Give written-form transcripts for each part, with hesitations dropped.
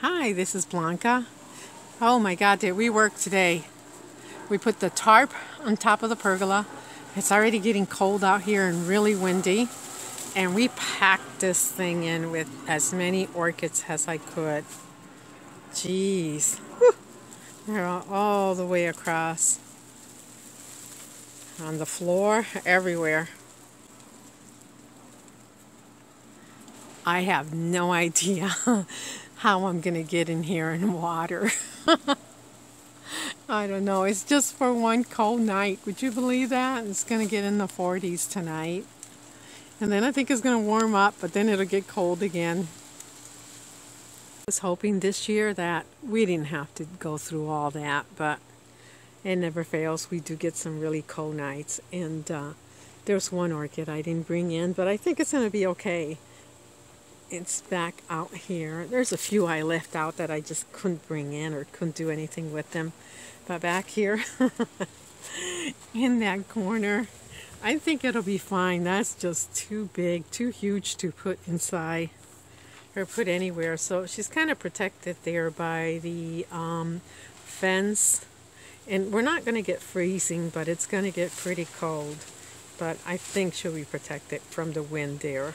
Hi, this is Blanca. Oh my God, did we work today? We put the tarp on top of the pergola. It's already getting cold out here and really windy. And we packed this thing in with as many orchids as I could. Jeez. Whew. They're all the way across. On the floor, everywhere. I have no idea how I'm going to get in here and water. I don't know. It's just for one cold night. Would you believe that? It's going to get in the 40s tonight. And then I think it's going to warm up, but then it'll get cold again. I was hoping this year that we didn't have to go through all that, but it never fails. We do get some really cold nights. And there's one orchid I didn't bring in, but I think it's going to be okay. It's back out here. There's a few I left out that I just couldn't bring in or couldn't do anything with them. But back here in that corner, I think it'll be fine. That's just too big, too huge to put inside or put anywhere. So she's kind of protected there by the fence. And we're not going to get freezing, but it's going to get pretty cold. But I think she'll be protected from the wind there.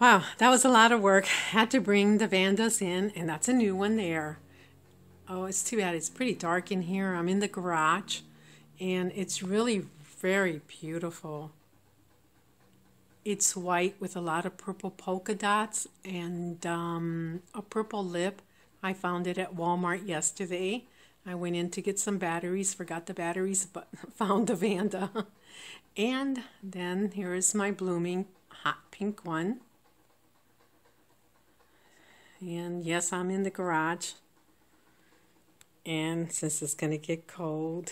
Wow, that was a lot of work. Had to bring the Vandas in, and that's a new one there. Oh, it's too bad. It's pretty dark in here. I'm in the garage, and it's really very beautiful. It's white with a lot of purple polka dots and a purple lip. I found it at Walmart yesterday. I went in to get some batteries, forgot the batteries, but found the Vanda. And then here is my blooming hot pink one. And yes, I'm in the garage. And since it's going to get cold,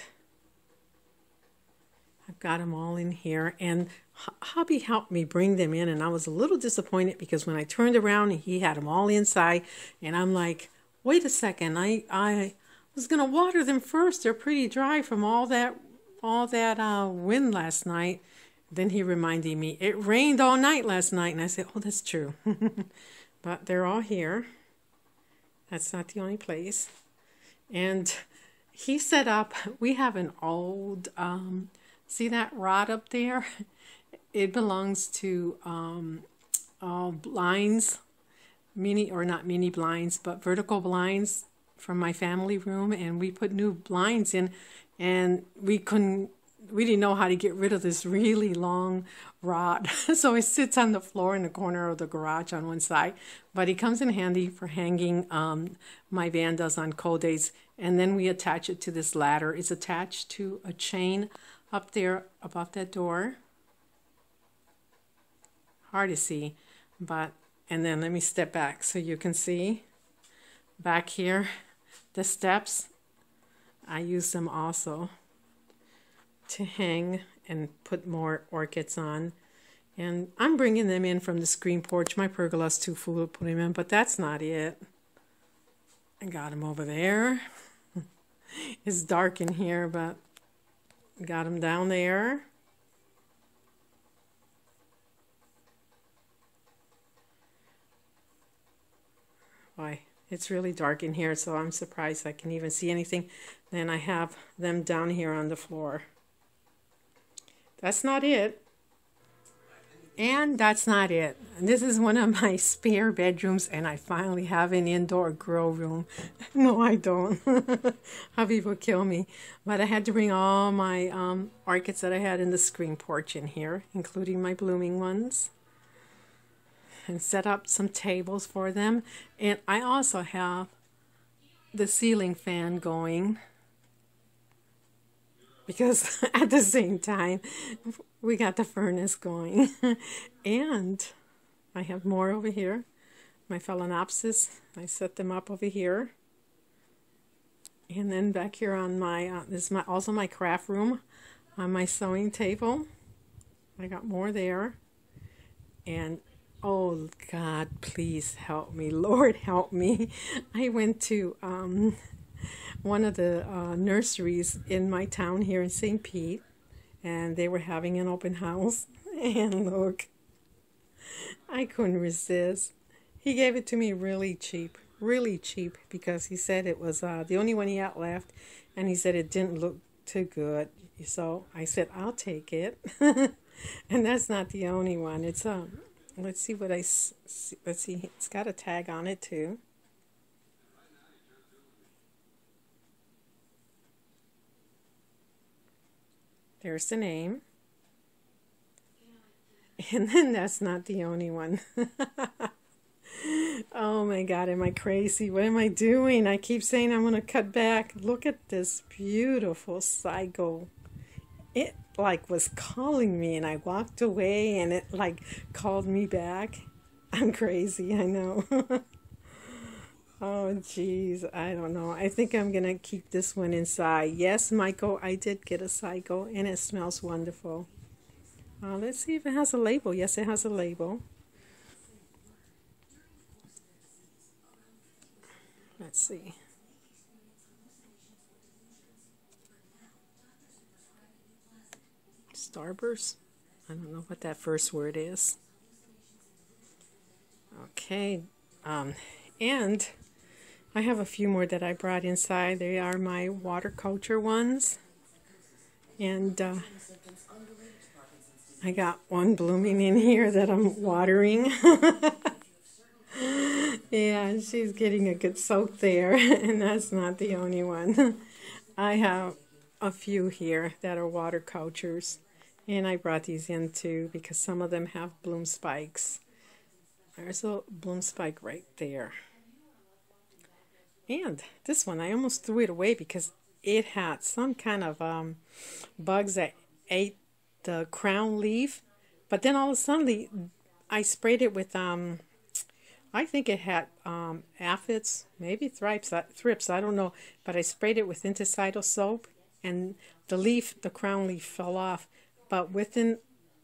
I've got them all in here. And Hubby helped me bring them in. And I was a little disappointed because when I turned around, he had them all inside. And I'm like, wait a second. I was going to water them first. They're pretty dry from all that wind last night. Then he reminded me, it rained all night last night. And I said, oh, that's true. But they're all here. That's not the only place. And he set up, we have an old, see that rod up there? It belongs to blinds, not mini blinds, but vertical blinds from my family room. And we put new blinds in, and we didn't know how to get rid of this really long rod. So it sits on the floor in the corner of the garage on one side. But it comes in handy for hanging my Vandas on cold days. And then we attach it to this ladder. It's attached to a chain up there above that door. Hard to see. And then let me step back so you can see. Back here, the steps, I use them also to hang and put more orchids on. And I'm bringing them in from the screen porch. My pergola's too full to put them in, but that's not it. I got them over there. It's dark in here, but got them down there. Boy, it's really dark in here, so I'm surprised I can even see anything. Then I have them down here on the floor. That's not it. And that's not it. This is one of my spare bedrooms, and I finally have an indoor grow room. No, I don't. Hubby will kill me. But I had to bring all my orchids that I had in the screen porch in here, including my blooming ones, and set up some tables for them. And I also have the ceiling fan going, because at the same time, we got the furnace going. And I have more over here. My Phalaenopsis, I set them up over here. And then back here on my, this is also my craft room, on my sewing table. I got more there. And oh God, please help me. Lord, help me. I went to one of the nurseries in my town here in St. Pete, and they were having an open house. And look, I couldn't resist. He gave it to me really cheap, because he said it was the only one he had left, and he said it didn't look too good. So I said, I'll take it. And that's not the only one. It's let's see what let's see. It's got a tag on it too. There's the name. And then that's not the only one. Oh my God, am I crazy? What am I doing? I keep saying I'm going to cut back. Look at this beautiful cycle. It like was calling me, and I walked away, and it like called me back. I'm crazy, I know. Oh geez, I don't know. I think I'm going to keep this one inside. Yes, Michael, I did get a cycle, and it smells wonderful. Let's see if it has a label. Yes, it has a label. Let's see. Starburst? I don't know what that first word is. Okay. And I have a few more that I brought inside. They are my water culture ones. And I got one blooming in here that I'm watering. Yeah, she's getting a good soak there, and that's not the only one. I have a few here that are water cultures, and I brought these in too because some of them have bloom spikes. There's a bloom spike right there. And this one, I almost threw it away because it had some kind of bugs that ate the crown leaf, but then all of a sudden I sprayed it with I think it had aphids, maybe thrips, I don't know, but I sprayed it with insecticidal soap, and the crown leaf fell off. But within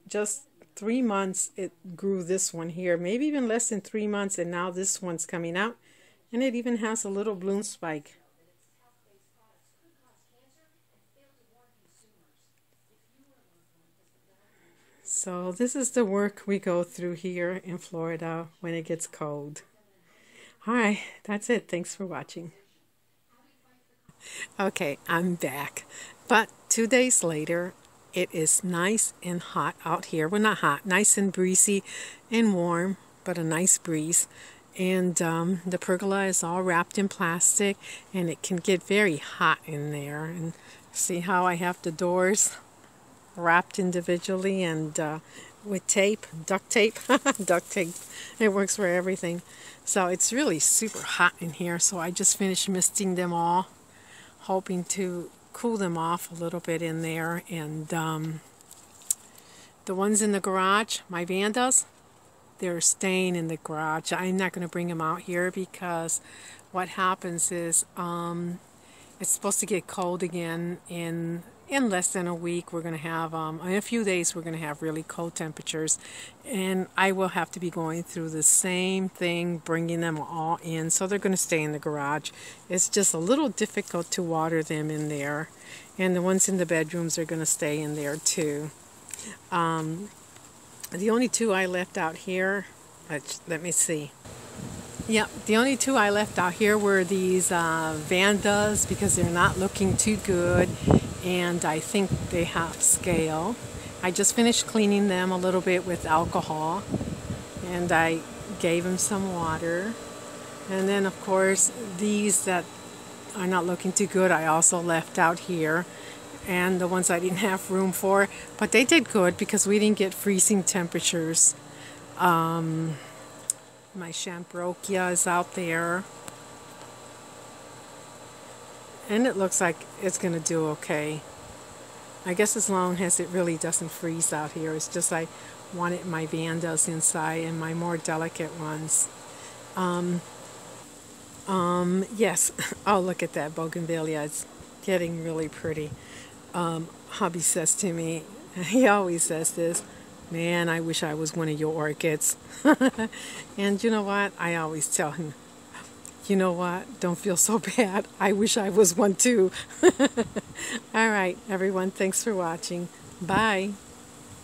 just 3 months, it grew this one here, maybe even less than 3 months, and now this one's coming out, and it even has a little bloom spike. So this is the work we go through here in Florida when it gets cold. All right, that's it. Thanks for watching. Okay, I'm back. But 2 days later, it is nice and hot out here. Well, not hot, nice and breezy and warm, but a nice breeze. And the pergola is all wrapped in plastic, and it can get very hot in there. And see how I have the doors wrapped individually and with tape, duct tape. Duct tape, it works for everything. So it's really super hot in here, so I just finished misting them all, hoping to cool them off a little bit in there. And the ones in the garage, my Vandas, they're staying in the garage. I'm not going to bring them out here because what happens is it's supposed to get cold again in less than a week. We're going to have, in a few days, we're going to have really cold temperatures. And I will have to be going through the same thing, bringing them all in. So they're going to stay in the garage. It's just a little difficult to water them in there. And the ones in the bedrooms are going to stay in there too. The only two I left out here, let me see. Yeah, the only two I left out here were these Vandas because they're not looking too good, and I think they have scale. I just finished cleaning them a little bit with alcohol, and I gave them some water. And then, of course, these that are not looking too good I also left out here, and the ones I didn't have room for, but they did good because we didn't get freezing temperatures. My Champbrochia is out there, and it looks like it's going to do okay. I guess as long as it really doesn't freeze out here. It's just I wanted my Vandas inside and my more delicate ones. Yes. Oh, look at that bougainvillea. It's getting really pretty. Hubby says to me, he always says this, man, I wish I was one of your orchids. And you know what? I always tell him, you know what? Don't feel so bad. I wish I was one too. All right, everyone. Thanks for watching. Bye.